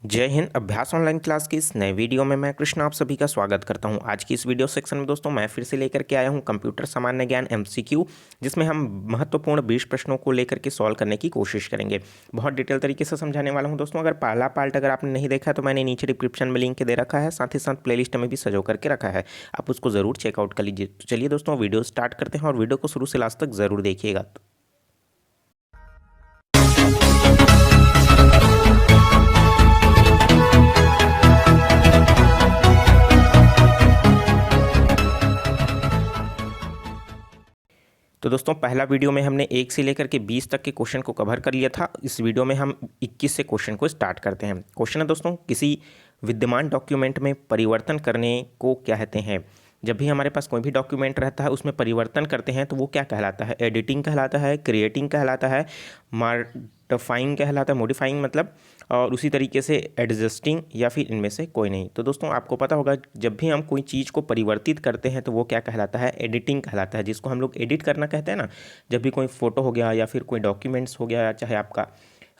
जय हिंद। अभ्यास online class की इस नए वीडियो में मैं कृष्ण आप सभी का स्वागत करता हूं। आज की इस वीडियो सेक्शन में दोस्तों मैं फिर से लेकर के आया हूं कंप्यूटर सामान्य ज्ञान एमसीक्यू, जिसमें हम महत्वपूर्ण 20 प्रश्नों को लेकर के सॉल्व करने की कोशिश करेंगे। बहुत डिटेल तरीके से समझाने वाला हूं दोस्तों। अगर पहला पार्ट अगर आपने नहीं देखा तो मैंने नीचे डिस्क्रिप्शन में लिंक दे रखा है, साथ ही साथ प्लेलिस्ट में भी सजो करके रखा है, आप उसको ज़रूर चेकआउट कर लीजिए। तो चलिए दोस्तों वीडियो स्टार्ट करते हैं और वीडियो को शुरू से लास्ट तक ज़रूर देखिएगा। तो दोस्तों पहला वीडियो में हमने 1 से लेकर के 20 तक के क्वेश्चन को कवर कर लिया था। इस वीडियो में हम 21 से क्वेश्चन को स्टार्ट करते हैं। क्वेश्चन है दोस्तों, किसी विद्यमान डॉक्यूमेंट में परिवर्तन करने को क्या कहते हैं। जब भी हमारे पास कोई भी डॉक्यूमेंट रहता है उसमें परिवर्तन करते हैं तो वो क्या कहलाता है। एडिटिंग कहलाता है, क्रिएटिंग कहलाता है, मॉडिफाइंग कहलाता है, मॉडिफाइंग मतलब, और उसी तरीके से एडजस्टिंग, या फिर इनमें से कोई नहीं। तो दोस्तों आपको पता होगा जब भी हम कोई चीज़ को परिवर्तित करते हैं तो वो क्या कहलाता है, एडिटिंग कहलाता है, जिसको हम लोग एडिट करना कहते हैं ना। जब भी कोई फ़ोटो हो गया या फिर कोई डॉक्यूमेंट्स हो गया, चाहे आपका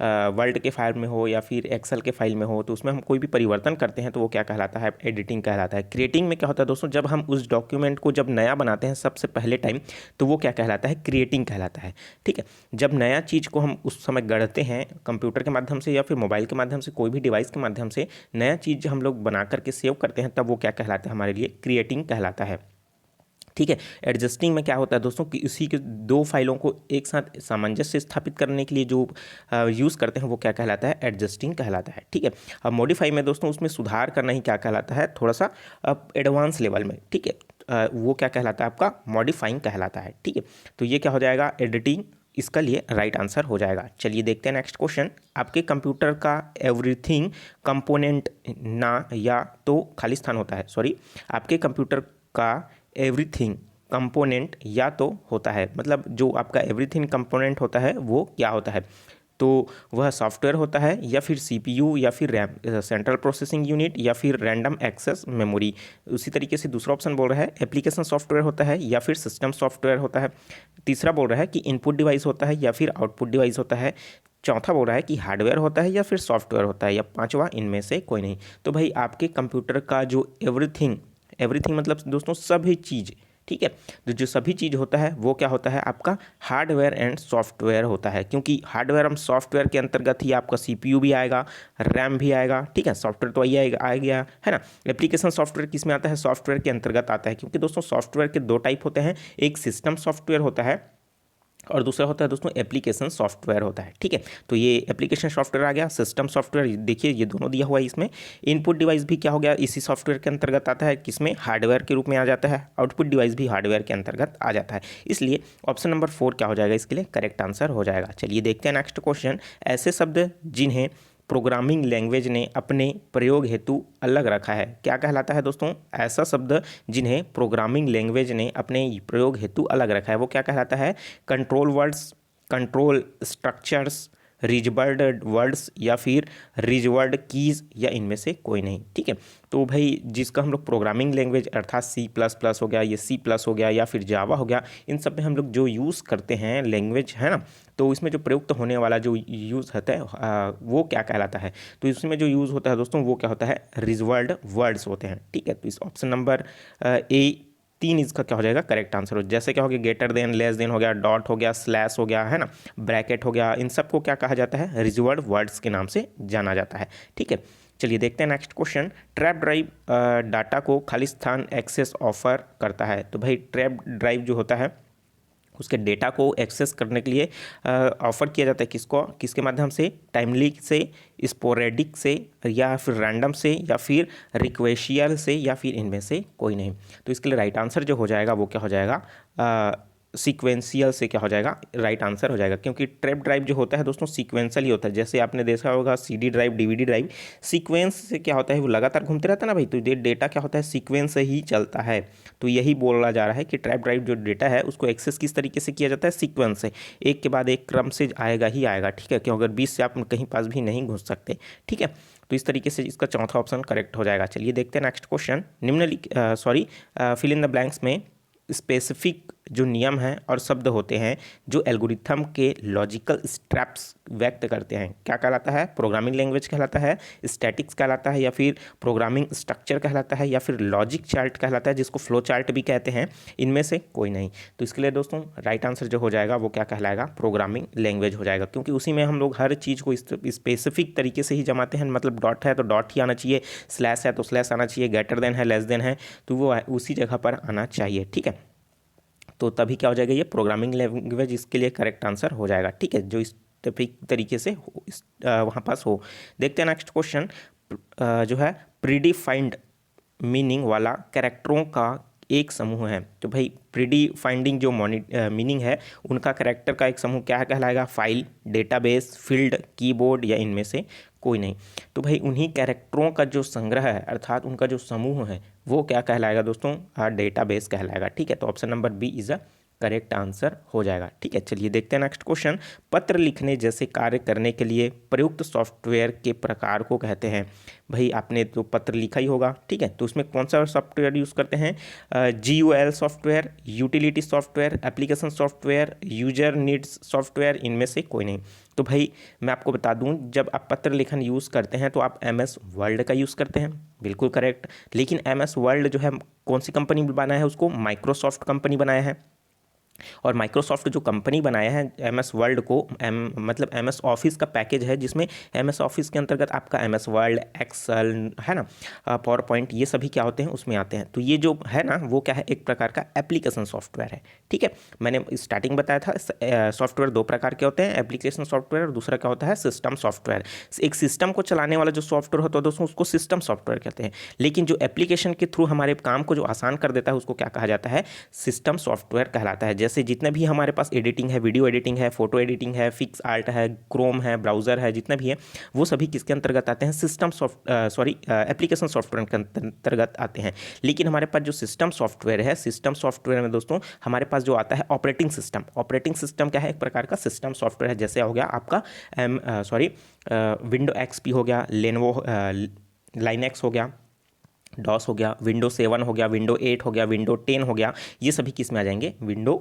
वर्ड के फाइल में हो या फिर एक्सेल के फाइल में हो, तो उसमें हम कोई भी परिवर्तन करते हैं तो वो क्या कहलाता है, एडिटिंग कहलाता है। क्रिएटिंग में क्या होता है दोस्तों, जब हम उस डॉक्यूमेंट को जब नया बनाते हैं सबसे पहले टाइम, तो वो क्या कहलाता है, क्रिएटिंग कहलाता है। ठीक है, जब नया चीज़ को हम उस समय गढ़ते हैं कंप्यूटर के माध्यम से या फिर मोबाइल के माध्यम से, कोई भी डिवाइस के माध्यम से नया चीज़ हम लोग बना करके सेव करते हैं, तब वो क्या कहलाता है, हमारे लिए क्रिएटिंग कहलाता है। ठीक है, एडजस्टिंग में क्या होता है दोस्तों कि उसी के दो फाइलों को एक साथ सामंजस्य स्थापित करने के लिए जो यूज़ करते हैं वो क्या कहलाता है, एडजस्टिंग कहलाता है। ठीक है, अब मॉडिफाई में दोस्तों उसमें सुधार करना ही क्या कहलाता है, थोड़ा सा एडवांस लेवल में। ठीक है, वो क्या कहलाता है, आपका मॉडिफाइंग कहलाता है। ठीक है, तो ये क्या हो जाएगा, एडिटिंग इसका लिए राइट आंसर हो जाएगा। चलिए देखते हैं नेक्स्ट क्वेश्चन। आपके कंप्यूटर का एवरीथिंग कंपोनेंट ना या तो खाली स्थान होता है, सॉरी, आपके कंप्यूटर का एवरीथिंग कंपोनेंट या तो होता है, मतलब जो आपका एवरीथिंग कंपोनेंट होता है वो क्या होता है, तो वह सॉफ्टवेयर होता है या फिर सीपीयू या फिर रैम सेंट्रल प्रोसेसिंग यूनिट या फिर रैंडम एक्सेस मेमोरी। उसी तरीके से दूसरा ऑप्शन बोल रहा है एप्लीकेशन सॉफ्टवेयर होता है या फिर सिस्टम सॉफ्टवेयर होता है। तीसरा बोल रहा है कि इनपुट डिवाइस होता है या फिर आउटपुट डिवाइस होता है। चौथा बोल रहा है कि हार्डवेयर होता है या फिर सॉफ्टवेयर होता है, या पांचवा इनमें से कोई नहीं। तो भाई आपके कंप्यूटर का जो एवरीथिंग, एवरीथिंग मतलब दोस्तों सभी चीज़, ठीक है, तो जो सभी चीज़ होता है वो क्या होता है, आपका हार्डवेयर एंड सॉफ्टवेयर होता है। क्योंकि हार्डवेयर हम सॉफ्टवेयर के अंतर्गत ही आपका सीपीयू भी आएगा, रैम भी आएगा। ठीक है, सॉफ्टवेयर तो आ गया है ना। एप्लीकेशन सॉफ्टवेयर किस में आता है, सॉफ्टवेयर के अंतर्गत आता है। क्योंकि दोस्तों सॉफ्टवेयर के दो टाइप होते हैं, एक सिस्टम सॉफ्टवेयर होता है और दूसरा होता है दोस्तों एप्लीकेशन सॉफ्टवेयर होता है। ठीक है, तो ये एप्लीकेशन सॉफ्टवेयर आ गया, सिस्टम सॉफ्टवेयर देखिए ये दोनों दिया हुआ है इसमें। इनपुट डिवाइस भी क्या हो गया, इसी सॉफ्टवेयर के अंतर्गत आता है, किसमें, हार्डवेयर के रूप में आ जाता है। आउटपुट डिवाइस भी हार्डवेयर के अंतर्गत आ जाता है। इसलिए ऑप्शन नंबर 4 क्या हो जाएगा, इसके लिए करेक्ट आंसर हो जाएगा। चलिए देखते हैं नेक्स्ट क्वेश्चन। ऐसे शब्द जिन्हें प्रोग्रामिंग लैंग्वेज ने अपने प्रयोग हेतु अलग रखा है, क्या कहलाता है दोस्तों, ऐसा शब्द जिन्हें प्रोग्रामिंग लैंग्वेज ने अपने प्रयोग हेतु अलग रखा है वो क्या कहलाता है, control words, control structures, reserved words या फिर रिजवर्ड कीज़, या इनमें से कोई नहीं। ठीक है, तो भाई जिसका हम लोग प्रोग्रामिंग लैंग्वेज अर्थात C++ हो गया, ये C+ हो गया या फिर जावा हो गया, इन सब में हम लोग जो यूज़ करते हैं लैंग्वेज है ना, तो इसमें जो प्रयुक्त होने वाला जो यूज़ होता है वो क्या कहलाता है, तो इसमें जो यूज़ होता है दोस्तों वो क्या होता है, रिजवर्ड वर्ड्स होते हैं। ठीक है, तो इस ऑप्शन नंबर A 3 इसका क्या हो जाएगा, करेक्ट आंसर हो। जैसे क्या हो गया, ग्रेटर देन, लेस देन हो गया, डॉट हो गया, स्लैश हो गया है ना, ब्रैकेट हो गया, इन सबको क्या कहा जाता है, रिजवर्ड वर्ड्स के नाम से जाना जाता है। ठीक है, चलिए देखते हैं next question. Trap drive data को खाली स्थान एक्सेस ऑफर करता है, तो भाई ट्रैप ड्राइव जो होता है उसके डेटा को एक्सेस करने के लिए ऑफ़र किया जाता है, किसको, किसके माध्यम से, टाइमली से, स्पोरेडिक से, या फिर रैंडम से, या फिर रिक्वेशियल से, या फिर इनमें से कोई नहीं। तो इसके लिए राइट आंसर जो हो जाएगा वो क्या हो जाएगा, सीक्वेंशियल से क्या हो जाएगा, राइट आंसर हो जाएगा। क्योंकि ट्रैप ड्राइव जो होता है दोस्तों सीक्वेंशियल ही होता है। जैसे आपने देखा होगा CD drive, DVD drive, sequence से क्या होता है वो लगातार घूमते रहता है ना भाई, तो ये डेटा क्या होता है, सीक्वेंस से ही चलता है। तो यही बोला जा रहा है कि ट्रैप ड्राइव जो डेटा है उसको एक्सेस किस तरीके से किया जाता है, सीक्वेंस से, एक के बाद एक क्रम से आएगा ही आएगा। ठीक है, क्योंकि अगर 20 से आप कहीं पास भी नहीं घुस सकते। ठीक है, तो इस तरीके से इसका चौथा ऑप्शन करेक्ट हो जाएगा। चलिए देखते हैं next question. Fill in the blanks में स्पेसिफिक जो नियम हैं और शब्द होते हैं जो एल्गोरिथम के लॉजिकल स्टेप्स व्यक्त करते हैं, क्या कहलाता है? प्रोग्रामिंग लैंग्वेज कहलाता है, स्टैटिक्स कहलाता है, या फिर प्रोग्रामिंग स्ट्रक्चर कहलाता है, या फिर लॉजिक चार्ट कहलाता है, जिसको फ्लो चार्ट भी कहते हैं। इनमें से कोई नहीं। तो इसके लिए दोस्तों राइट आंसर जो हो जाएगा वो क्या कहलाएगा? प्रोग्रामिंग लैंग्वेज हो जाएगा, क्योंकि उसी में हम लोग हर चीज़ को स्पेसिफिक तरीके से ही जमाते हैं। मतलब डॉट है तो डॉट ही आना चाहिए, स्लैश है तो स्लैश आना चाहिए, ग्रेटर देन है, लेस देन है तो वो उसी जगह पर आना चाहिए। ठीक है, तो तभी क्या हो जाएगा? ये प्रोग्रामिंग लैंग्वेज इसके लिए करेक्ट आंसर हो जाएगा। ठीक है, जो इस तरीके से वहाँ पास हो। देखते हैं नेक्स्ट क्वेश्चन जो है प्रीडिफाइंड मीनिंग वाला कैरेक्टरों का एक समूह है। तो भाई प्रीडिफाइंडिंग जो मीनिंग है उनका कैरेक्टर का एक समूह क्या कहलाएगा? फाइल, डेटाबेस, फील्ड, कीबोर्ड या इनमें से कोई नहीं। तो भाई उन्हीं कैरेक्टरों का जो संग्रह है अर्थात उनका जो समूह है वो क्या कहलाएगा दोस्तों? डेटाबेस कहलाएगा। ठीक है, तो option number B is a correct answer हो जाएगा। ठीक है, चलिए देखते हैं नेक्स्ट क्वेश्चन। पत्र लिखने जैसे कार्य करने के लिए प्रयुक्त सॉफ्टवेयर के प्रकार को कहते हैं। भाई आपने तो पत्र लिखा ही होगा, ठीक है, तो उसमें कौन सा सॉफ्टवेयर यूज़ करते हैं? GUL software, utility software, application software, user needs software, इनमें से कोई नहीं। तो भाई मैं आपको बता दूं, जब आप पत्र लिखन यूज़ करते हैं तो आप MS वर्ड का यूज़ करते हैं, बिल्कुल करेक्ट। लेकिन MS वर्ड जो है कौन सी कंपनी बनाया है? उसको माइक्रोसॉफ्ट कंपनी बनाया है। और माइक्रोसॉफ्ट जो कंपनी बनाया है MS वर्ल्ड को, मतलब MS ऑफिस का पैकेज है, जिसमें MS ऑफिस के अंतर्गत आपका MS वर्ल्ड, एक्सेल है ना, पावर पॉइंट, ये सभी क्या होते हैं? उसमें आते हैं। तो ये जो है ना वो क्या है? एक प्रकार का एप्लीकेशन सॉफ्टवेयर है। ठीक है, मैंने स्टार्टिंग बताया था सॉफ्टवेयर दो प्रकार के होते हैं, एप्लीकेशन सॉफ्टवेयर और दूसरा क्या होता है? System software. एक सिस्टम को चलाने वाला जो सॉफ्टवेयर होता है दोस्तों उसको सिस्टम सॉफ्टवेयर कहते हैं। लेकिन जो एप्लीकेशन के थ्रू हमारे काम को जो आसान कर देता है उसको क्या कहा जाता है? सिस्टम सॉफ्टवेयर कहलाता है। जैसे जितने भी हमारे पास एडिटिंग है, वीडियो एडिटिंग है, फोटो एडिटिंग है, फिक्स आर्ट है, क्रोम है, ब्राउज़र है, जितना भी है वो सभी किसके अंतर्गत आते हैं? एप्लीकेशन सॉफ्टवेयर के अंतर्गत आते हैं। लेकिन हमारे पास जो सिस्टम सॉफ्टवेयर है, सिस्टम सॉफ्टवेयर में दोस्तों हमारे पास जो आता है ऑपरेटिंग सिस्टम। ऑपरेटिंग सिस्टम क्या है? एक प्रकार का सिस्टम सॉफ्टवेयर है। जैसे हो गया आपका विंडो XP हो गया, लेनोवो लाइनेक्स हो गया, डॉस हो गया, विंडो 7 हो गया, विंडो 8 हो गया, विंडो 10 हो गया, ये सभी किस में आ जाएंगे? विंडो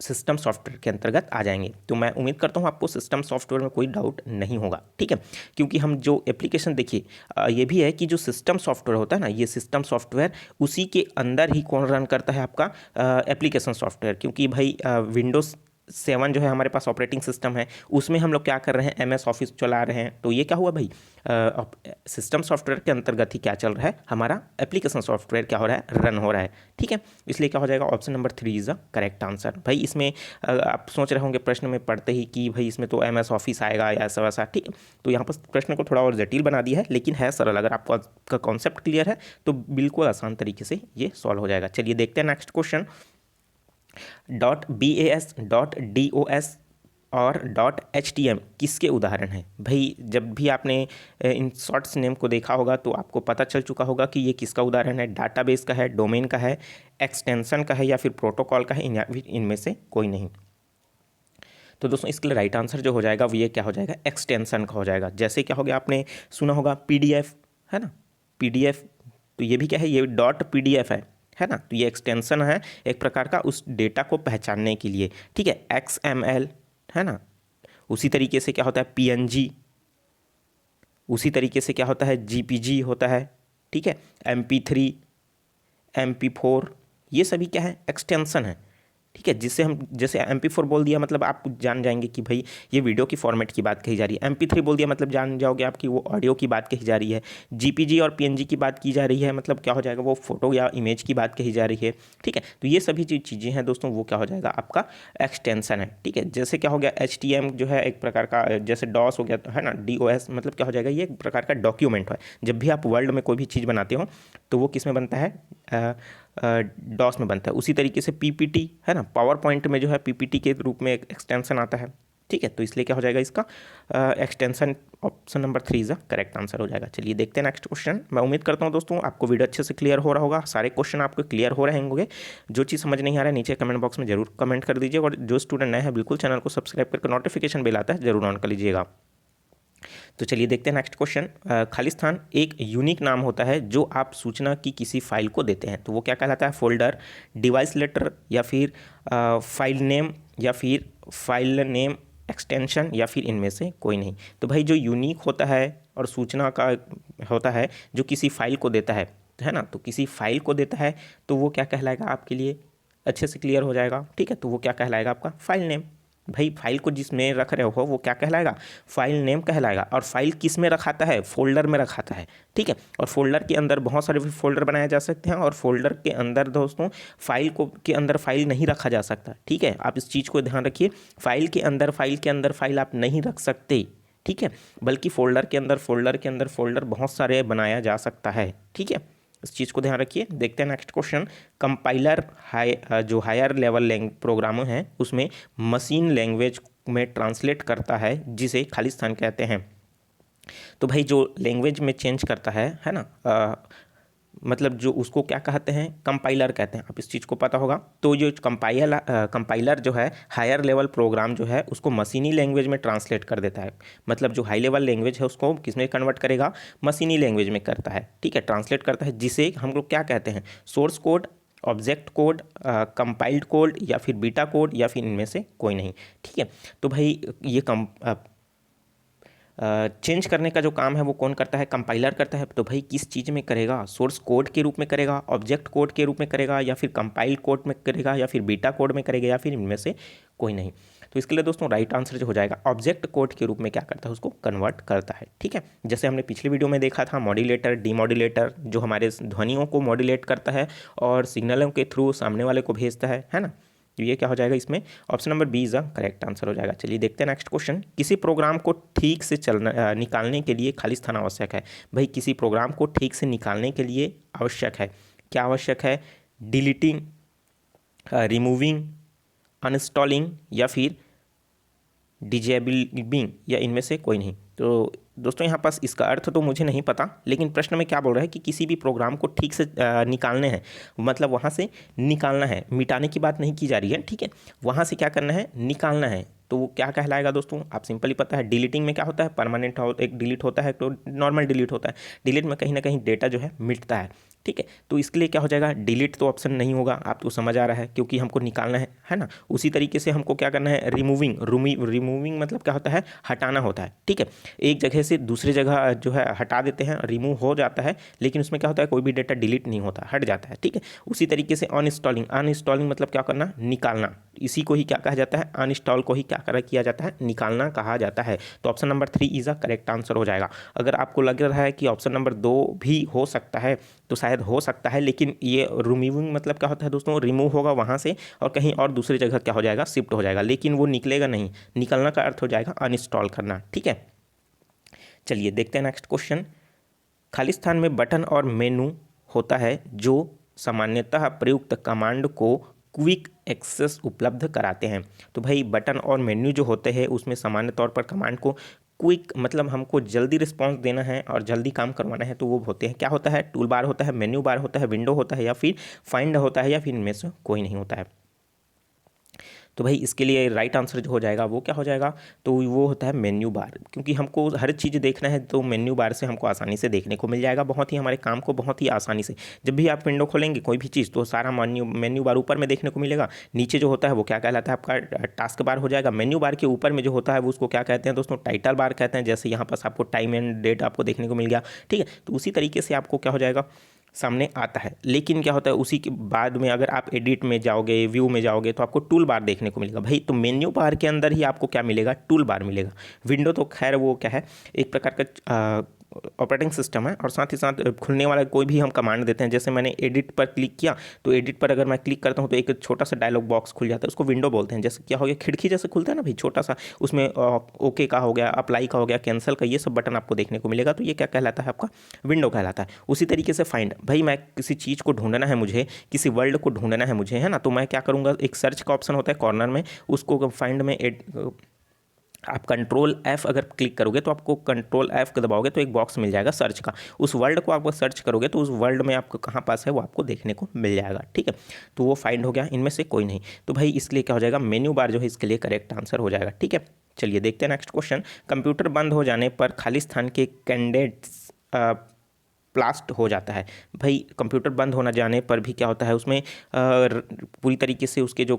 सिस्टम सॉफ्टवेयर के अंतर्गत आ जाएंगे। तो मैं उम्मीद करता हूँ आपको सिस्टम सॉफ्टवेयर में कोई डाउट नहीं होगा। ठीक है, क्योंकि हम जो एप्लीकेशन देखिए ये भी है कि जो सिस्टम सॉफ्टवेयर होता है ना, ये सिस्टम सॉफ्टवेयर उसी के अंदर ही कौन रन करता है? आपका एप्लीकेशन सॉफ्टवेयर। क्योंकि भाई विंडोज़ 7 जो है हमारे पास ऑपरेटिंग सिस्टम है, उसमें हम लोग क्या कर रहे हैं? MS ऑफिस चला रहे हैं। तो ये क्या हुआ भाई? सिस्टम सॉफ्टवेयर के अंतर्गत ही क्या चल रहा है? हमारा एप्लीकेशन सॉफ्टवेयर क्या हो रहा है? रन हो रहा है। ठीक है, इसलिए क्या हो जाएगा? Option number 3 is the correct answer. भाई इसमें आप सोच रहे होंगे प्रश्न में पढ़ते ही कि भाई इसमें तो MS ऑफिस आएगा या ऐसा वैसा। ठीक है, तो यहाँ पर प्रश्न को थोड़ा और जटिल बना दिया है, लेकिन है सरल। अगर आपका कॉन्सेप्ट क्लियर है तो बिल्कुल आसान तरीके से ये सॉल्व हो जाएगा। चलिए देखते हैं नेक्स्ट क्वेश्चन। .bas, .dos और .htm किसके उदाहरण हैं? भाई जब भी आपने इन शॉर्ट्स नेम को देखा होगा तो आपको पता चल चुका होगा कि ये किसका उदाहरण है। डाटाबेस का है, डोमेन का है, एक्सटेंशन का है, या फिर प्रोटोकॉल का है, इनमें से कोई नहीं। तो दोस्तों इसके लिए राइट आंसर जो हो जाएगा वो ये क्या हो जाएगा? एक्सटेंशन का हो जाएगा। जैसे क्या हो गया? आपने सुना होगा PDF, है ना, PDF, तो ये भी क्या है? ये .pdf है ना, तो ये एक्सटेंशन है एक प्रकार का उस डेटा को पहचानने के लिए। ठीक है, XML है ना, उसी तरीके से क्या होता है? PNG, उसी तरीके से क्या होता है? GPG होता है। ठीक है, MP3, MP4, ये सभी क्या है? एक्सटेंशन है। ठीक है, जिससे हम जैसे MP4 बोल दिया मतलब आप जान जाएंगे कि भाई ये वीडियो की फॉर्मेट की बात कही जा रही है। MP3 बोल दिया मतलब जान जाओगे आप कि वो ऑडियो की बात कही जा रही है। GPG और PNG की बात की जा रही है मतलब क्या हो जाएगा? वो फोटो या इमेज की बात कही जा रही है। ठीक है, तो ये सभी जो चीज़ें हैं दोस्तों वो क्या हो जाएगा? आपका एक्सटेंशन है। ठीक है, जैसे क्या हो गया? HTM जो है एक प्रकार का, जैसे DOS हो गया है ना, DOS मतलब क्या हो जाएगा? ये एक प्रकार का डॉक्यूमेंट है। जब भी आप वर्ल्ड में कोई भी चीज़ बनाते हो तो वो किस में बनता है? DOS में बनता है। उसी तरीके से PPT है ना, पावर पॉइंट में जो है PPT के रूप में एक एक्सटेंशन आता है। ठीक है, तो इसलिए क्या हो जाएगा? इसका extension option number 3 is the correct answer हो जाएगा। चलिए देखते हैं नेक्स्ट क्वेश्चन। मैं उम्मीद करता हूं दोस्तों आपको वीडियो अच्छे से क्लियर हो रहा होगा, सारे क्वेश्चन आपको क्लियर हो रहे होंगे। जो चीज़ समझ नहीं आ रहा है नीचे कमेंट बॉक्स में जरूर कमेंट कर दीजिए, और जो स्टूडेंट नए हैं बिल्कुल चैनल को सब्सक्राइब करके नोटिफिकेशन बेल आता है जरूर ऑन कर लीजिएगा। तो चलिए देखते हैं नेक्स्ट क्वेश्चन। खालिस्तान एक यूनिक नाम होता है जो आप सूचना की किसी फाइल को देते हैं, तो वो क्या कहलाता है? फोल्डर, डिवाइस लेटर, या फिर फाइल नेम, या फिर फाइल नेम एक्सटेंशन, या फिर इनमें से कोई नहीं। तो भाई जो यूनिक होता है और सूचना का होता है जो किसी फाइल को देता है ना, तो किसी फाइल को देता है तो वो क्या कहलाएगा? आपके लिए अच्छे से क्लियर हो जाएगा, ठीक है। तो वो क्या कहलाएगा? आपका फाइल नेम। भाई फाइल को जिसमें रख रहे हो वो क्या कहलाएगा? फाइल नेम कहलाएगा। और फाइल किस में रखाता है? फोल्डर में रखाता है, ठीक है। और फोल्डर के अंदर बहुत सारे फोल्डर बनाए जा सकते हैं, और फोल्डर के अंदर दोस्तों फाइल को के अंदर फाइल नहीं रखा जा सकता, ठीक है। आप इस चीज़ को ध्यान रखिए, फाइल के अंदर फाइल आप नहीं रख सकते, ठीक है। बल्कि फोल्डर के अंदर फोल्डर बहुत सारे बनाया जा सकता है, ठीक है। इस चीज़ को ध्यान रखिए। देखते हैं नेक्स्ट क्वेश्चन। कंपाइलर जो हायर लेवल प्रोग्रामों हैं उसमें मशीन लैंग्वेज में ट्रांसलेट करता है जिसे खालिस्तान कहते हैं। तो भाई जो लैंग्वेज में चेंज करता है ना, मतलब जो उसको क्या कहते हैं? कंपाइलर कहते हैं। आप इस चीज़ को पता होगा। तो जो कंपाइलर जो है हायर लेवल प्रोग्राम जो है उसको मशीनी लैंग्वेज में ट्रांसलेट कर देता है। मतलब जो हाई लेवल लैंग्वेज है उसको किस में कन्वर्ट करेगा? मशीनी लैंग्वेज में करता है, ठीक है, ट्रांसलेट करता है, जिसे हम लोग क्या कहते हैं? Source code, object code, compiled code, या फिर बीटा कोड, या फिर इनमें से कोई नहीं, ठीक है। तो भाई ये चेंज करने का जो काम है वो कौन करता है? कंपाइलर करता है। तो भाई किस चीज़ में करेगा? सोर्स कोड के रूप में करेगा, ऑब्जेक्ट कोड के रूप में करेगा, या फिर कंपाइल्ड कोड में करेगा, या फिर बीटा कोड में करेगा, या फिर इनमें से कोई नहीं। तो इसके लिए दोस्तों राइट आंसर जो हो जाएगा, ऑब्जेक्ट कोड के रूप में क्या करता है? उसको कन्वर्ट करता है, ठीक है। जैसे हमने पिछले वीडियो में देखा था, मॉड्यूलेटर, डीमॉड्यूलेटर जो हमारे ध्वनियों को मॉड्यूलेट करता है और सिग्नलों के थ्रू सामने वाले को भेजता है ना। तो ये क्या हो जाएगा? इसमें option number B is the correct answer हो जाएगा। चलिए देखते हैं नेक्स्ट क्वेश्चन। किसी प्रोग्राम को ठीक से निकालने के लिए खालिस्तान आवश्यक है। भाई किसी प्रोग्राम को ठीक से निकालने के लिए आवश्यक है, क्या आवश्यक है? डिलीटिंग, रिमूविंग, अनइंस्टॉलिंग, या फिर डिजेबलिंग, या इनमें से कोई नहीं। तो दोस्तों यहाँ पास इसका अर्थ तो मुझे नहीं पता, लेकिन प्रश्न में क्या बोल रहा है कि किसी भी प्रोग्राम को ठीक से निकालने हैं, मतलब वहाँ से निकालना है, मिटाने की बात नहीं की जा रही है, ठीक है। वहाँ से क्या करना है? निकालना है। तो वो क्या कहलाएगा दोस्तों? आप सिंपली पता है, डिलीटिंग में क्या होता है? परमानेंट एक डिलीट होता है, तो नॉर्मल डिलीट होता है। डिलीट में कहीं ना कहीं डेटा जो है मिटता है, ठीक है। तो इसके लिए क्या हो जाएगा? डिलीट तो ऑप्शन नहीं होगा, आप तो समझ आ रहा है, क्योंकि हमको निकालना है ना। उसी तरीके से हमको क्या करना है? रिमूविंग मतलब क्या होता है? हटाना होता है, ठीक है। एक जगह से दूसरी जगह जो है हटा देते हैं, रिमूव हो जाता है, लेकिन उसमें क्या होता है? कोई भी डेटा डिलीट नहीं होता, हट जाता है, ठीक है। उसी तरीके से अनइंस्टॉलिंग मतलब क्या करना? निकालना। इसी को ही क्या कहा जाता है? अनइंस्टॉल को ही क्या किया जाता है? निकालना कहा जाता है। तो option number 3 is a correct answer हो जाएगा। अगर आपको लग रहा है कि ऑप्शन नंबर 2 भी हो सकता है, तो शायद हो सकता है, लेकिन ये रिमूविंग मतलब क्या होता है दोस्तों? रिमूव होगा वहाँ से और कहीं और दूसरी जगह क्या हो जाएगा? शिफ्ट हो जाएगा, लेकिन वो निकलेगा नहीं। निकलना का अर्थ हो जाएगा अनइंस्टॉल करना, ठीक है। चलिए देखते हैं नेक्स्ट क्वेश्चन। खालिस्तान में बटन और मेनू होता है जो सामान्यतः प्रयुक्त कमांड को क्विक एक्सेस उपलब्ध कराते हैं। तो भाई बटन और मेन्यू जो होते हैं उसमें सामान्य तौर पर कमांड को क्विक मतलब हमको जल्दी रिस्पांस देना है और जल्दी काम करवाना है, तो वो होते हैं, क्या होता है? टूल बार होता है, मेन्यू बार होता है, विंडो होता है, या फिर फाइंड होता है, या फिर इनमें से कोई नहीं होता है। तो भाई इसके लिए राइट आंसर जो हो जाएगा वो क्या हो जाएगा? तो वो होता है मेन्यू बार, क्योंकि हमको हर चीज़ देखना है तो मेन्यू बार से हमको आसानी से देखने को मिल जाएगा, बहुत ही हमारे काम को बहुत ही आसानी से। जब भी आप विंडो खोलेंगे कोई भी चीज़ तो सारा मेन्यू बार ऊपर में देखने को मिलेगा, नीचे जो होता है वो क्या कहलाता है? आपका टास्क बार हो जाएगा। मेन्यू बार के ऊपर में जो होता है वो उसको क्या कहते हैं दोस्तों? टाइटल बार कहते हैं। जैसे यहाँ पास आपको टाइम एंड डेट आपको देखने को मिल गया, ठीक है। तो उसी तरीके से आपको क्या हो जाएगा? सामने आता है। लेकिन क्या होता है उसी के बाद में अगर आप एडिट में जाओगे, व्यू में जाओगे, तो आपको टूल बार देखने को मिलेगा। भाई तो मेन्यू बार के अंदर ही आपको क्या मिलेगा? टूल बार मिलेगा। विंडो तो खैर वो क्या है, एक प्रकार का ऑपरेटिंग सिस्टम है, और साथ ही साथ खुलने वाला कोई भी हम कमांड देते हैं। जैसे मैंने एडिट पर क्लिक किया, तो एडिट पर अगर मैं क्लिक करता हूं तो एक छोटा सा डायलॉग बॉक्स खुल जाता है, उसको विंडो बोलते हैं। जैसे क्या हो गया, खिड़की जैसे खुलता है ना भाई, छोटा सा, उसमें ओके का हो गया, अप्लाई का हो गया, कैंसिल का, ये सब बटन आपको देखने को मिलेगा। तो ये क्या कहलाता है? आपका विंडो कहलाता है। उसी तरीके से फाइंड, भाई मैं किसी चीज़ को ढूंढना है मुझे, किसी वर्ल्ड को ढूंढना है मुझे, है ना, तो मैं क्या करूँगा? एक सर्च का ऑप्शन होता है कॉर्नर में, उसको फाइंड में आप कंट्रोल F अगर क्लिक करोगे तो आपको कंट्रोल F दबाओगे तो एक बॉक्स मिल जाएगा सर्च का। उस वर्ल्ड को आप सर्च करोगे तो उस वर्ल्ड में आपको कहाँ पास है वो आपको देखने को मिल जाएगा, ठीक है। तो वो फाइंड हो गया, इनमें से कोई नहीं। तो भाई इसलिए क्या हो जाएगा? मेन्यू बार जो है इसके लिए करेक्ट आंसर हो जाएगा, ठीक है। चलिए देखते हैं नेक्स्ट क्वेश्चन। कंप्यूटर बंद हो जाने पर खाली स्थान के कैंडिडेट्स ब्लास्ट हो जाता है। भाई कंप्यूटर बंद होना जाने पर भी क्या होता है, उसमें पूरी तरीके से उसके जो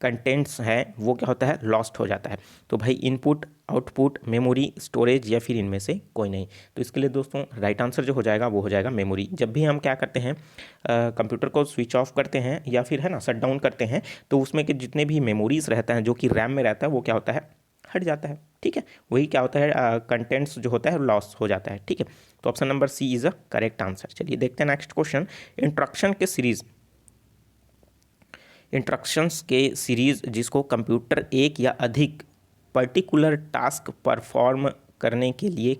कंटेंट्स हैं वो क्या होता है, लॉस्ट हो जाता है। तो भाई इनपुट, आउटपुट, मेमोरी, स्टोरेज या फिर इनमें से कोई नहीं। तो इसके लिए दोस्तों राइट आंसर जो हो जाएगा वो हो जाएगा मेमोरी। जब भी हम क्या करते हैं, कंप्यूटर को स्विच ऑफ करते हैं या फिर है ना शट डाउन करते हैं, तो उसमें के जितने भी मेमोरीज रहता है जो कि रैम में रहता है वो क्या होता है, हट जाता है। ठीक है, वही क्या होता है, कंटेंट्स जो होता है लॉस हो जाता है। ठीक है, तो option number C is a correct answer. चलिए देखते हैं नेक्स्ट क्वेश्चन। इंस्ट्रक्शंस के सीरीज जिसको कंप्यूटर एक या अधिक पर्टिकुलर टास्क परफॉर्म करने के लिए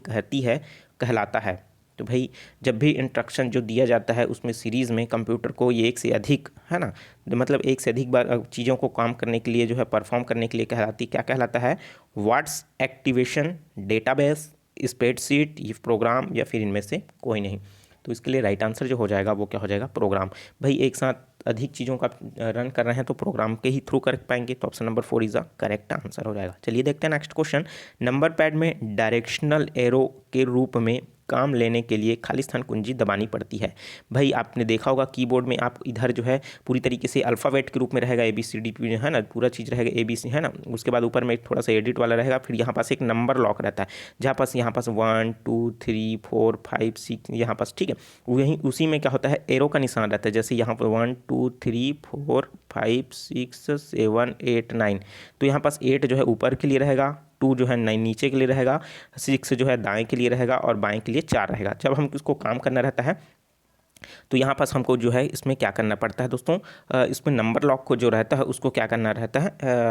कहलाता है। तो भाई जब भी इंस्ट्रक्शन जो दिया जाता है उसमें सीरीज़ में कंप्यूटर को ये एक से अधिक, है ना, मतलब एक से अधिक बार चीज़ों को काम करने के लिए जो है परफॉर्म करने के लिए क्या कहलाता है, वर्ड्स एक्टिवेशन, डेटाबेस, स्प्रेडशीट, ये प्रोग्राम या फिर इनमें से कोई नहीं। तो इसके लिए राइट आंसर जो हो जाएगा वो क्या हो जाएगा, प्रोग्राम। भाई एक साथ अधिक चीज़ों का रन कर रहे हैं तो प्रोग्राम के ही थ्रू कर पाएंगे, तो option number 4 is the correct answer हो जाएगा। चलिए देखते हैं नेक्स्ट क्वेश्चन। नंबर पैड में डायरेक्शनल एरो के रूप में काम लेने के लिए खाली स्थान कुंजी दबानी पड़ती है। भाई आपने देखा होगा कीबोर्ड में आप इधर जो है पूरी तरीके से अल्फ़ाबेट के रूप में रहेगा, ABCD है ना, पूरा चीज़ रहेगा ABC, है ना। उसके बाद ऊपर में थोड़ा सा एडिट वाला रहेगा, फिर यहाँ पास एक नंबर लॉक रहता है जहाँ पास यहाँ पास 1 2 3 4 5 6 यहाँ पास। ठीक है, वहीं उसी में क्या होता है, एरो का निशान रहता है। जैसे यहाँ पर 1 2 3 4 5 6 7 8 9, तो यहाँ पास 8 जो है ऊपर के लिए रहेगा, 2 जो है 9 नीचे के लिए रहेगा, 6 जो है दाएं के लिए रहेगा और बाएं के लिए 4 रहेगा। जब हम इसको काम करना रहता है तो यहाँ पास हमको जो है इसमें क्या करना पड़ता है दोस्तों, इसमें नंबर लॉक को जो रहता है उसको क्या करना रहता है,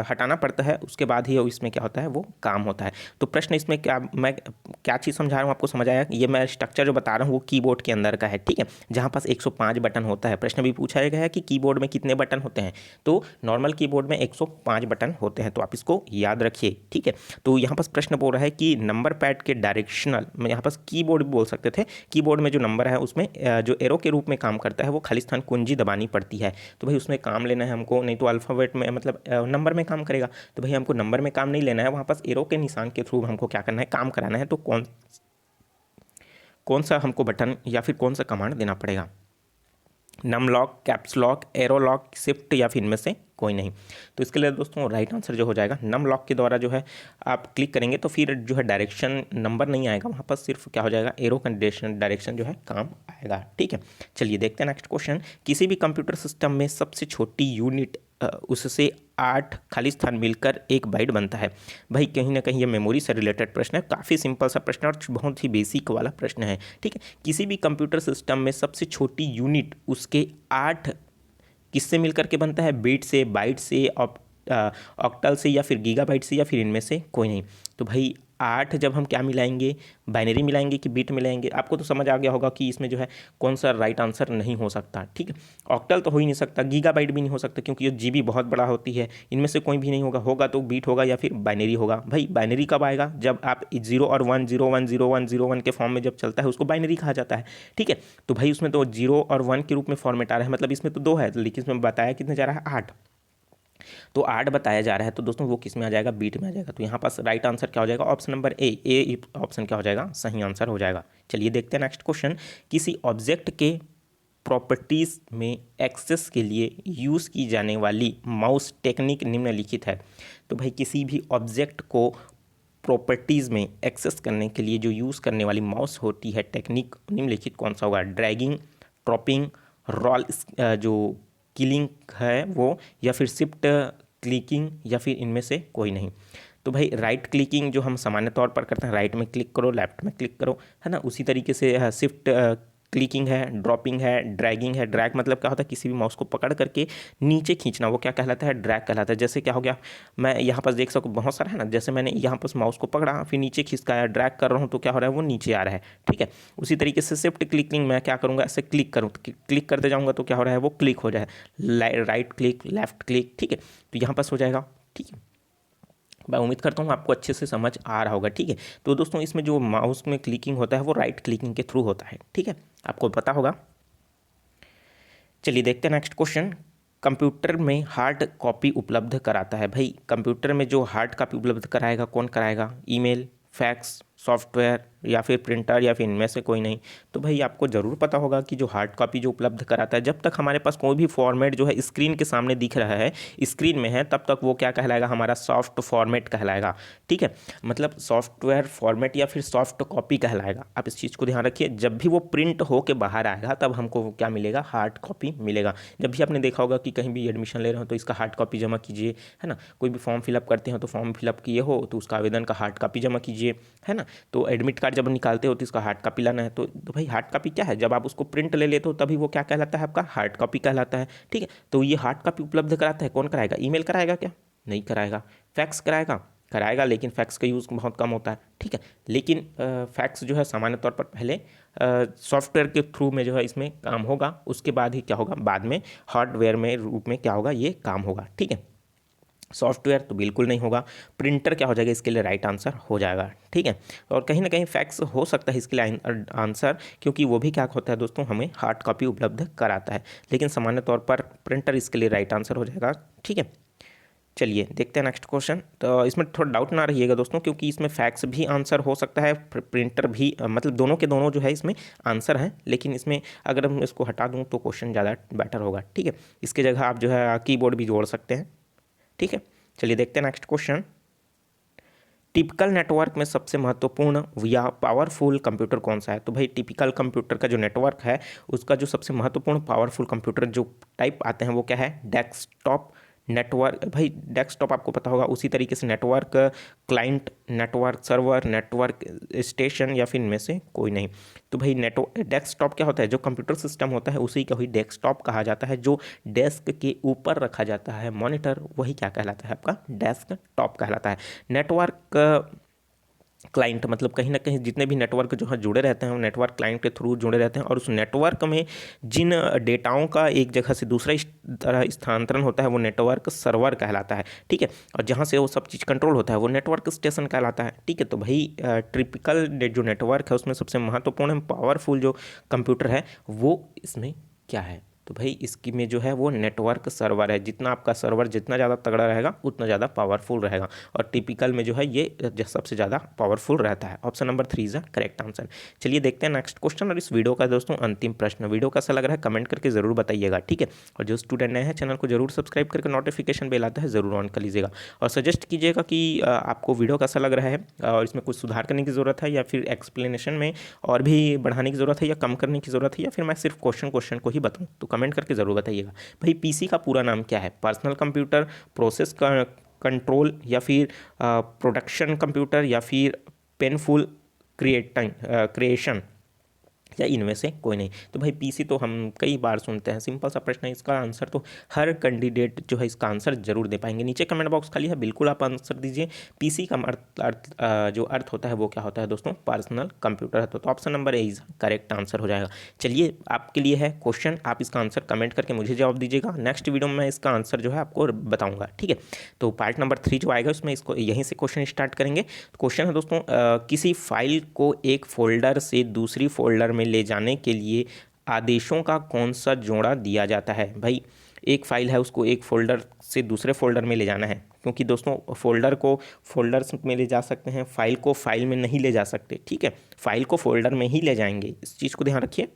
हटाना पड़ता है। उसके बाद ही इसमें क्या होता है, वो काम होता है। तो प्रश्न इसमें मैं क्या चीज़ समझा रहा हूँ आपको समझ आया? ये मैं स्ट्रक्चर जो बता रहा हूँ वो कीबोर्ड के अंदर का है। ठीक है, जहाँ पास 105 बटन होता है। प्रश्न भी पूछा गया है कि कीबोर्ड में कितने बटन होते हैं, तो नॉर्मल कीबोर्ड में 105 बटन होते हैं, तो आप इसको याद रखिए। ठीक है, तो यहाँ पास प्रश्न बोल रहा है कि नंबर पैड के डायरेक्शनल में, यहाँ पास कीबोर्ड भी बोल सकते थे, कीबोर्ड में जो नंबर है उसमें जो एरो के रूप में काम करता है वो खाली स्थान कुंजी दबानी पड़ती है। तो भाई उसमें काम लेना है हमको, नहीं तो अल्फ़ाबेट में मतलब नंबर में काम करेगा। तो भाई हमको नंबर में काम नहीं लेना है, वहाँ पास एरो के निशान के थ्रू हमको क्या करना है, काम कराना है। तो कौन सा हमको बटन या फिर कौन सा कमांड देना पड़ेगा, num lock, caps lock, arrow lock, shift या फिर इनमें से कोई नहीं। तो इसके लिए दोस्तों राइट आंसर जो हो जाएगा, नम लॉक के द्वारा जो है आप क्लिक करेंगे तो फिर जो है डायरेक्शन नंबर नहीं आएगा, वहाँ पर सिर्फ क्या हो जाएगा, एरो का डायरेक्शन जो है काम आएगा। ठीक है, चलिए देखते हैं नेक्स्ट क्वेश्चन। किसी भी कंप्यूटर सिस्टम में सबसे छोटी यूनिट उससे 8 खाली स्थान मिलकर 1 बाइट बनता है। भाई कहीं ना कहीं ये मेमोरी से रिलेटेड प्रश्न है, काफ़ी सिंपल सा प्रश्न और बहुत ही बेसिक वाला प्रश्न है। ठीक है, किसी भी कंप्यूटर सिस्टम में सबसे छोटी यूनिट उसके 8 किससे मिलकर के बनता है, बिट से, बाइट से, ऑक्टल से या फिर गीगाबाइट से या फिर इनमें से कोई नहीं। तो भाई 8 जब हम क्या मिलाएंगे, बाइनरी मिलाएंगे कि बिट मिलाएंगे, आपको तो समझ आ गया होगा कि इसमें जो है कौन सा राइट आंसर नहीं हो सकता। ठीक है, ऑक्टल तो हो ही नहीं सकता, गीगाबाइट भी नहीं हो सकता क्योंकि ये जीबी बहुत बड़ा होती है। इनमें से कोई भी नहीं होगा, होगा तो बीट होगा या फिर बाइनरी होगा। भाई बाइनरी कब आएगा, जब आप 0 और 1 0 1 0 1 0 1 के फॉर्म में जब चलता है उसको बाइनरी कहा जाता है। ठीक है, तो भाई उसमें तो 0 और 1 के रूप में फॉर्मेट आ रहा है, मतलब इसमें तो 2 है, लेकिन इसमें बताया कितने जा रहा है, 8। तो 8 बताया जा रहा है, तो दोस्तों वो किस में आ जाएगा, बीट में आ जाएगा। तो यहाँ पास राइट आंसर क्या हो जाएगा, ऑप्शन नंबर ए ऑप्शन क्या हो जाएगा, सही आंसर हो जाएगा। चलिए देखते हैं नेक्स्ट क्वेश्चन। किसी ऑब्जेक्ट के प्रॉपर्टीज़ में एक्सेस के लिए यूज़ की जाने वाली माउस टेक्निक निम्नलिखित है। तो भाई किसी भी ऑब्जेक्ट को प्रॉपर्टीज़ में एक्सेस करने के लिए जो यूज़ करने वाली माउस होती है टेक्निक निम्नलिखित कौन सा होगा, ड्रैगिंग, ड्रॉपिंग, रोल जो किलिंग है वो, या फिर शिफ्ट क्लिकिंग या फिर इनमें से कोई नहीं। तो भाई राइट क्लिकिंग जो हम सामान्य तौर पर करते हैं, राइट में क्लिक करो, लेफ्ट में क्लिक करो, है ना, उसी तरीके से शिफ्ट क्लिकिंग है, ड्रॉपिंग है, ड्रैगिंग है। ड्रैग मतलब क्या होता है, किसी भी माउस को पकड़ करके नीचे खींचना, वो क्या कहलाता है, ड्रैग कहलाता है। जैसे क्या हो गया, मैं यहाँ पर देख सकूँ बहुत सारा है ना, जैसे मैंने यहाँ पर माउस को पकड़ा फिर नीचे खिसकाया, ड्रैग कर रहा हूँ तो क्या हो रहा है, वो नीचे आ रहा है। ठीक है, उसी तरीके से शिफ्ट क्लिकिंग मैं क्या करूँगा, ऐसे क्लिक करूँ, क्लिक करते जाऊँगा तो क्या हो रहा है, वो क्लिक हो जाए, राइट क्लिक, लेफ्ट क्लिक। ठीक है, तो यहाँ पास हो जाएगा। ठीक है, मैं उम्मीद करता हूँ आपको अच्छे से समझ आ रहा होगा। ठीक है, तो दोस्तों इसमें जो माउस में क्लिकिंग होता है वो राइट क्लिकिंग के थ्रू होता है। ठीक है, आपको पता होगा। चलिए देखते हैं नेक्स्ट क्वेश्चन। कंप्यूटर में हार्ड कॉपी उपलब्ध कराता है? भाई कंप्यूटर में जो हार्ड कॉपी उपलब्ध कराएगा कौन कराएगा? ईमेल, फैक्स, सॉफ्टवेयर या फिर प्रिंटर या फिर इनमें से कोई नहीं। तो भाई आपको ज़रूर पता होगा कि जो हार्ड कॉपी जो उपलब्ध कराता है, जब तक हमारे पास कोई भी फॉर्मेट जो है स्क्रीन के सामने दिख रहा है, स्क्रीन में है, तब तक वो क्या कहलाएगा? हमारा सॉफ्ट फॉर्मेट कहलाएगा। ठीक है, मतलब सॉफ्टवेयर फॉर्मेट या फिर सॉफ्ट कॉपी कहलाएगा। आप इस चीज़ को ध्यान रखिए। जब भी वो प्रिंट हो के बाहर आएगा तब हमको क्या मिलेगा? हार्ड कॉपी मिलेगा। जब भी आपने देखा होगा कि कहीं भी एडमिशन ले रहे हो तो इसका हार्ड कॉपी जमा कीजिए, है ना। कोई भी फॉर्म फिलअप करते हो तो फॉर्म फिलअप किए हो तो उसका आवेदन का हार्ड कॉपी जमा कीजिए, है ना। तो एडमिट कार्ड जब निकालते हो तो इसका हार्ड कॉपी लाना है। तो भाई हार्ड कॉपी क्या है? जब आप उसको प्रिंट ले लेते हो तभी वो क्या कहलाता है? आपका हार्ड कॉपी कहलाता है। ठीक है, तो ये हार्ड कॉपी उपलब्ध कराता है कौन कराएगा? ईमेल कराएगा क्या? नहीं कराएगा। फैक्स कराएगा? कराएगा, लेकिन फैक्स का यूज़ बहुत कम होता है। ठीक है, लेकिन फैक्स जो है सामान्य तौर पर पहले सॉफ्टवेयर के थ्रू में जो है इसमें काम होगा, उसके बाद ही क्या होगा? बाद में हार्डवेयर में रूप में क्या होगा? ये काम होगा। ठीक है, सॉफ्टवेयर तो बिल्कुल नहीं होगा। प्रिंटर क्या हो जाएगा? इसके लिए राइट आंसर हो जाएगा। ठीक है, और कहीं ना कहीं फैक्स हो सकता है इसके लिए आंसर, क्योंकि वो भी क्या होता है दोस्तों? हमें हार्ड कॉपी उपलब्ध कराता है, लेकिन सामान्य तौर पर प्रिंटर इसके लिए राइट आंसर हो जाएगा। ठीक है, चलिए देखते हैं नेक्स्ट क्वेश्चन। तो इसमें थोड़ा डाउट ना रहिएगा दोस्तों, क्योंकि इसमें फैक्स भी आंसर हो सकता है, प्रिंटर भी, मतलब दोनों के दोनों जो है इसमें आंसर हैं, लेकिन इसमें अगर मैं इसको हटा दूं तो क्वेश्चन ज़्यादा बेटर होगा। ठीक है, इसके जगह आप जो है कीबोर्ड भी जोड़ सकते हैं। ठीक है, चलिए देखते हैं नेक्स्ट क्वेश्चन। टिपिकल नेटवर्क में सबसे महत्वपूर्ण या पावरफुल कंप्यूटर कौन सा है? तो भाई टिपिकल कंप्यूटर का जो नेटवर्क है उसका जो सबसे महत्वपूर्ण पावरफुल कंप्यूटर जो टाइप आते हैं वो क्या है? Desktop network. भाई डेस्कटॉप आपको पता होगा, उसी तरीके से network client, network server, network station या फिर इनमें से कोई नहीं। तो भाई डेस्कटॉप क्या होता है? जो कंप्यूटर सिस्टम होता है उसी का ही डेस्कटॉप कहा जाता है। जो डेस्क के ऊपर रखा जाता है मॉनिटर, वही क्या कहलाता है? आपका डेस्कटॉप कहलाता है। नेटवर्क क्लाइंट मतलब कहीं ना कहीं जितने भी नेटवर्क जो है जुड़े रहते हैं वो नेटवर्क क्लाइंट के थ्रू जुड़े रहते हैं, और उस नेटवर्क में जिन डेटाओं का एक जगह से दूसरा तरह स्थानांतरण होता है वो नेटवर्क सर्वर कहलाता है। ठीक है, और जहाँ से वो सब चीज़ कंट्रोल होता है वो नेटवर्क स्टेशन कहलाता है। ठीक है, तो भाई टिपिकल जो नेटवर्क है उसमें सबसे महत्वपूर्ण पावरफुल जो कंप्यूटर है वो इसमें क्या है? तो भाई इसकी में जो है वो नेटवर्क सर्वर है। जितना आपका सर्वर जितना ज़्यादा तगड़ा रहेगा उतना ज़्यादा पावरफुल रहेगा, और टिपिकल में जो है ये सबसे ज़्यादा पावरफुल रहता है। Option number 3 is the correct answer. चलिए देखते हैं नेक्स्ट क्वेश्चन, और इस वीडियो का दोस्तों अंतिम प्रश्न। वीडियो कैसा लग रहा है कमेंट करके ज़रूर बताइएगा। ठीक है, और जो स्टूडेंट नए हैं चैनल को जरूर सब्सक्राइब करके नोटिफिकेशन बेल आता है ज़रूर ऑन कर लीजिएगा, और सजेस्ट कीजिएगा कि आपको वीडियो कैसा लग रहा है, और इसमें कुछ सुधार करने की ज़रूरत है या फिर एक्सप्लेनेशन में और भी बढ़ाने की ज़रूरत है या कम करने की ज़रूरत है, या फिर मैं सिर्फ क्वेश्चन को ही बताऊँ, तो कमेंट करके ज़रूर बताइए। भाई पीसी का पूरा नाम क्या है? पर्सनल कंप्यूटर, प्रोसेस कंट्रोल, या फिर प्रोडक्शन कंप्यूटर, या फिर पेनफुल क्रिएशन, या इनमें से कोई नहीं। तो भाई पीसी तो हम कई बार सुनते हैं, सिंपल सा प्रश्न है, इसका आंसर तो हर कैंडिडेट जो है इसका आंसर जरूर दे पाएंगे। नीचे कमेंट बॉक्स खाली है, बिल्कुल आप आंसर दीजिए। पीसी का जो अर्थ होता है वो क्या होता है दोस्तों? पर्सनल कंप्यूटर है। तो option number A is correct answer हो जाएगा। चलिए आपके लिए है क्वेश्चन, आप इसका आंसर कमेंट करके मुझे जवाब दीजिएगा। नेक्स्ट वीडियो में मैं इसका आंसर जो है आपको बताऊँगा। ठीक है, तो पार्ट नंबर 3 जो आएगा उसमें इसको यहीं से क्वेश्चन स्टार्ट करेंगे। क्वेश्चन है दोस्तों, किसी फाइल को एक फोल्डर से दूसरी फोल्डर में ले जाने के लिए आदेशों का कौन सा जोड़ा दिया जाता है? भाई एक फाइल है उसको एक फोल्डर से दूसरे फोल्डर में ले जाना है, क्योंकि दोस्तों फोल्डर को फोल्डर्स में ले जा सकते हैं, फाइल को फाइल में नहीं ले जा सकते। ठीक है, फाइल को फोल्डर में ही ले जाएंगे, इस चीज़ को ध्यान रखिए।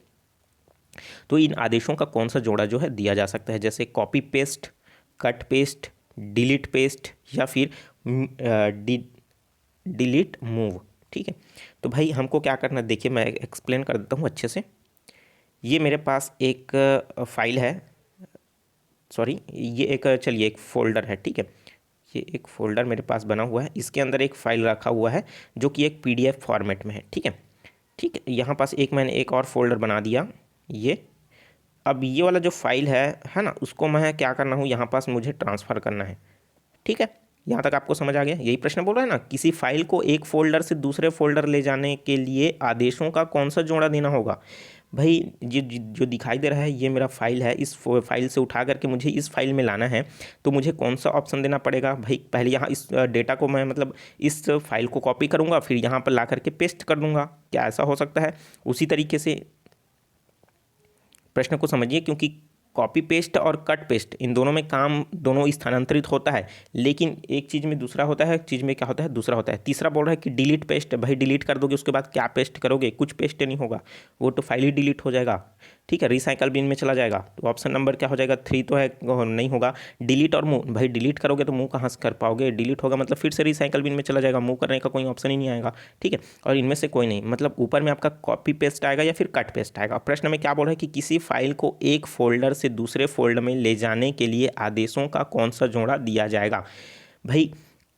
तो इन आदेशों का कौन सा जोड़ा जो है दिया जा सकता है? जैसे copy paste, cut paste, delete paste, या फिर डिलीट मूव। ठीक है, तो भाई हमको क्या करना है, देखिए मैं एक्सप्लेन कर देता हूँ अच्छे से। ये मेरे पास एक फाइल है, सॉरी ये एक चलिए एक फ़ोल्डर है। ठीक है, ये एक फ़ोल्डर मेरे पास बना हुआ है, इसके अंदर एक फ़ाइल रखा हुआ है जो कि एक PDF फॉर्मेट में है। ठीक है, ठीक है, यहाँ पास मैंने एक और फोल्डर बना दिया ये। अब ये वाला जो फाइल है ना, उसको मैं क्या करना हूँ, यहाँ पास मुझे ट्रांसफ़र करना है। ठीक है, यहाँ तक आपको समझ आ गया? यही प्रश्न बोल रहा है ना, किसी फाइल को एक फोल्डर से दूसरे फोल्डर ले जाने के लिए आदेशों का कौन सा जोड़ा देना होगा? भाई जो दिखाई दे रहा है ये मेरा फाइल है, इस फाइल से उठा करके मुझे इस फाइल में लाना है, तो मुझे कौन सा ऑप्शन देना पड़ेगा? भाई पहले यहाँ इस डेटा को मैं मतलब इस फाइल को कॉपी करूँगा, फिर यहाँ पर ला करके पेस्ट कर दूँगा। क्या ऐसा हो सकता है? उसी तरीके से प्रश्न को समझिए, क्योंकि कॉपी पेस्ट और कट पेस्ट इन दोनों में काम दोनों स्थानांतरित होता है, लेकिन एक चीज़ में दूसरा होता है, एक चीज़ में क्या होता है दूसरा होता है। तीसरा बोल रहा है कि डिलीट पेस्ट, भाई डिलीट कर दोगे उसके बाद क्या पेस्ट करोगे, कुछ पेस्ट नहीं होगा, वो तो फाइल ही डिलीट हो जाएगा, ठीक है, रिसाइकल बिन में चला जाएगा। तो ऑप्शन नंबर क्या हो जाएगा 3 तो है, नहीं होगा। डिलीट और मूव, भाई डिलीट करोगे तो मूव कहाँ से कर पाओगे, डिलीट होगा मतलब फिर से रिसाइकल बिन में चला जाएगा, मूव करने का कोई ऑप्शन ही नहीं आएगा, ठीक है। और इनमें से कोई नहीं, मतलब ऊपर में आपका कॉपी पेस्ट आएगा या फिर कट पेस्ट आएगा। प्रश्न में क्या बोल रहा है कि किसी फाइल को एक फोल्डर से दूसरे फोल्डर में ले जाने के लिए आदेशों का कौन सा जोड़ा दिया जाएगा। भाई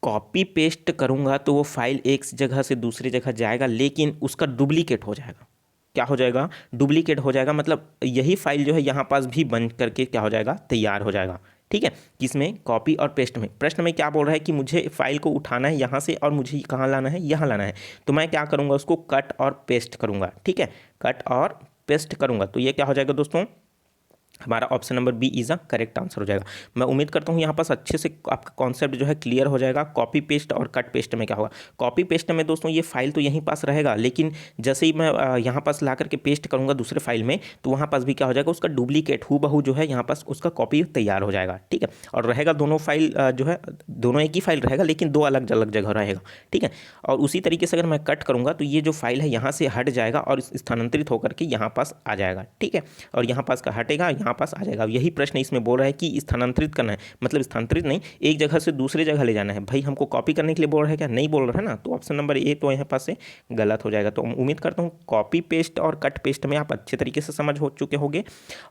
कॉपी पेस्ट करूँगा तो वो फाइल एक जगह से दूसरी जगह जाएगा, लेकिन उसका डुप्लीकेट हो जाएगा। क्या हो जाएगा, डुप्लीकेट हो जाएगा, मतलब यही फाइल जो है यहाँ पास भी बन करके क्या हो जाएगा, तैयार हो जाएगा, ठीक है। किसमें, कॉपी और पेस्ट में। प्रश्न में क्या बोल रहा है कि मुझे फाइल को उठाना है यहाँ से और मुझे कहाँ लाना है, यहाँ लाना है, तो मैं क्या करूँगा, उसको कट और पेस्ट करूँगा, ठीक है, कट और पेस्ट करूँगा। तो ये क्या हो जाएगा दोस्तों, हमारा option number B is a correct answer हो जाएगा। मैं उम्मीद करता हूँ यहाँ पास अच्छे से आपका कॉन्सेप्ट जो है क्लियर हो जाएगा। कॉपी पेस्ट और कट पेस्ट में क्या होगा, कॉपी पेस्ट में दोस्तों ये फाइल तो यहीं पास रहेगा, लेकिन जैसे ही मैं यहाँ पास ला करके पेस्ट करूँगा दूसरे फाइल में, तो वहाँ पास भी क्या हो जाएगा, उसका डुप्लीकेट हूबहू जो है यहाँ पास उसका कॉपी तैयार हो जाएगा, ठीक है। और रहेगा दोनों फाइल जो है दोनों एक ही फाइल रहेगा, लेकिन दो अलग अलग जगह रहेगा, ठीक है। और उसी तरीके से अगर मैं कट करूँगा तो ये जो फाइल है यहाँ से हट जाएगा और स्थानांतरित होकर के यहाँ पास आ जाएगा, ठीक है। और यहाँ पास का हटेगा, यहाँ पास आ जाएगा। यही प्रश्न इसमें बोल रहा है कि स्थानांतरित करना है, मतलब स्थानांतरित नहीं, एक जगह से दूसरी जगह ले जाना है। भाई हमको कॉपी करने के लिए बोल रहा है क्या, नहीं बोल रहा है ना, तो ऑप्शन नंबर ए तो यहाँ पास से गलत हो जाएगा। तो उम्मीद करता हूँ कॉपी पेस्ट और कट पेस्ट में आप अच्छे तरीके से समझ हो चुके होंगे।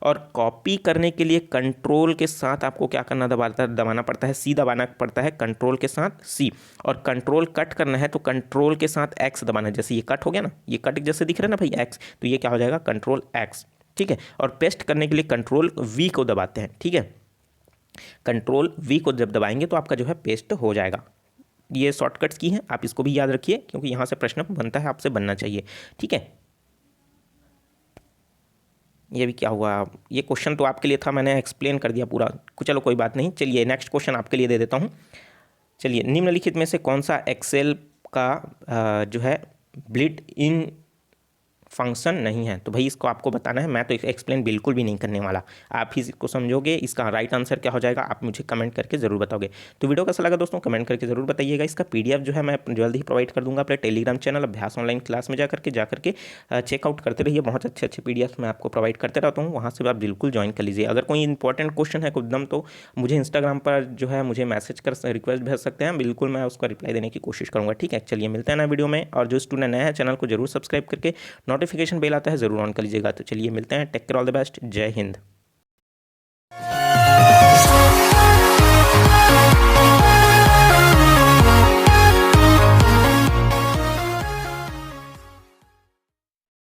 और कॉपी करने के लिए कंट्रोल के साथ आपको क्या करना, दबाना पड़ता है, सी दबाना पड़ता है, कंट्रोल के साथ सी। और कंट्रोल कट करना है तो कंट्रोल के साथ एक्स दबाना है। जैसे ये कट हो गया ना, ये कट जैसे दिख रहा है ना भाई एक्स, तो ये क्या हो जाएगा, कंट्रोल एक्स, ठीक है। और पेस्ट करने के लिए कंट्रोल वी को दबाते हैं, ठीक है, कंट्रोल वी को जब दबाएंगे तो आपका जो है पेस्ट हो जाएगा। ये शॉर्टकट्स की हैं, आप इसको भी याद रखिए क्योंकि यहाँ से प्रश्न बनता है, आपसे बनना चाहिए, ठीक है। ये भी क्या हुआ, ये क्वेश्चन तो आपके लिए था, मैंने एक्सप्लेन कर दिया पूरा, चलो कोई बात नहीं। चलिए नेक्स्ट क्वेश्चन आपके लिए दे देता हूँ। चलिए, निम्नलिखित में से कौन सा एक्सेल का जो है बिल्ट इन फंक्शन नहीं है। तो भाई इसको आपको बताना है, मैं तो एक्सप्लेन बिल्कुल भी नहीं करने वाला, आप ही इसको समझोगे। इसका राइट आंसर क्या हो जाएगा आप मुझे कमेंट करके ज़रूर बताओगे। तो वीडियो कैसा लगा दोस्तों, कमेंट करके ज़रूर बताइएगा। इसका पीडीएफ जो है मैं जल्द ही प्रोवाइड कर दूंगा अपने टेलीग्राम चैनल अभ्यास ऑनलाइन क्लास में जाकर के चेकआउट करते रहिए। बहुत अच्छे पीडीएफ मैं आपको प्रोवाइड करते रहता हूँ, वहाँ से आप बिल्कुल ज्वाइन कर लीजिए। अगर कोई इंपॉर्टेंट क्वेश्चन है एकदम तो मुझे इंस्टाग्राम पर जो है मुझे मैसेज कर रिक्वेस्ट भेज सकते हैं, बिल्कुल मैं उसका रिप्लाई देने की कोशिश करूँगा, ठीक है। चलिए मिलते हैं ना वीडियो में, और जो स्टूडेंट नया है चैनल को जरूर सब्सक्राइब करके नोटिफिकेशन बेल आता है ज़रूर ऑन कर लीजिएगा। तो चलिए मिलते हैं, take care, all the best, जय हिंद।